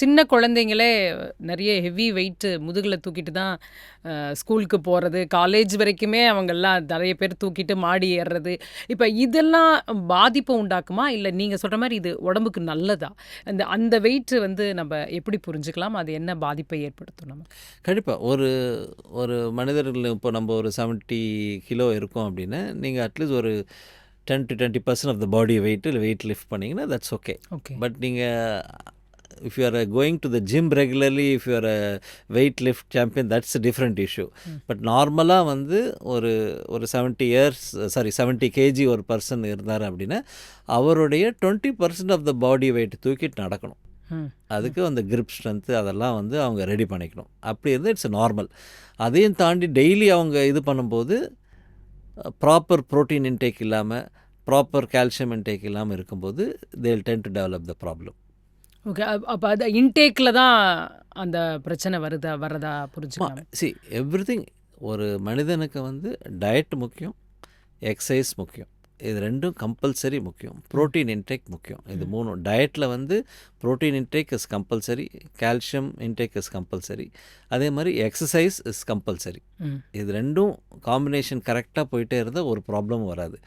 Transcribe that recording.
சின்ன குழந்தைங்களே நிறைய ஹெவி வெயிட் முதுகில் தூக்கிட்டு தான் ஸ்கூலுக்கு போகிறது, காலேஜ் வரைக்குமே அவங்கெல்லாம் நிறைய பேர் தூக்கிட்டு மாடி ஏறுறது. இப்போ இதெல்லாம் பாதிப்பை உண்டாக்குமா? இல்லை நீங்கள் சொல்கிற மாதிரி இது உடம்புக்கு நல்லதா? அந்த வெயிட் வந்து நம்ம எப்படி புரிஞ்சுக்கலாம்? அது என்ன பாதிப்பை ஏற்படுத்தும் நமக்கு? கண்டிப்பாக ஒரு ஒரு மனிதர்கள் இப்போ நம்ம ஒரு 70 கிலோ இருக்கோம் அப்படின்னா, நீங்கள் அட்லீஸ்ட் ஒரு 10 to 20% of the body weight lift பண்ணிங்கன்னா தட்ஸ் ஓகே. ஓகே. பட் நீங்கள் if you are going to the gym regularly, if you are a weight lift champion, that's a different issue. But நார்மலாக வந்து ஒரு ஒரு 70 KG ஒரு person இருந்தார் அப்படின்னா அவருடைய 20% ஆஃப் த பாடி வெயிட் தூக்கிட்டு நடக்கணும். அதுக்கு அந்த கிரிப் ஸ்ட்ரென்த்து அதெல்லாம் வந்து அவங்க ரெடி பண்ணிக்கணும். அப்படி இருந்தால் இட்ஸ் நார்மல். அதையும் தாண்டி டெய்லி அவங்க இது பண்ணும்போது ப்ராப்பர் ப்ரோட்டீன் இன்டேக் இல்லாமல், ப்ராப்பர் கால்சியம் இன்டேக் இல்லாமல் இருக்கும்போது தேல் ten to develop the problem. Okay. அப்போ அது இன்டேக்கில் தான் அந்த பிரச்சனை வரதா புரிஞ்சுக்கலாம். எவ்ரிதிங் ஒரு மனிதனுக்கு வந்து டயட் முக்கியம், எக்ஸசைஸ் முக்கியம். இது ரெண்டும் கம்பல்சரி முக்கியம். ப்ரோட்டீன் இன்டேக் முக்கியம். இது மூணும் டயட்டில் வந்து protein intake is compulsory, calcium intake is compulsory, அதே மாதிரி எக்ஸசைஸ் இஸ் கம்பல்சரி. இது ரெண்டும் காம்பினேஷன் கரெக்டாக போயிட்டே இருந்தால் ஒரு ப்ராப்ளமும் வராது.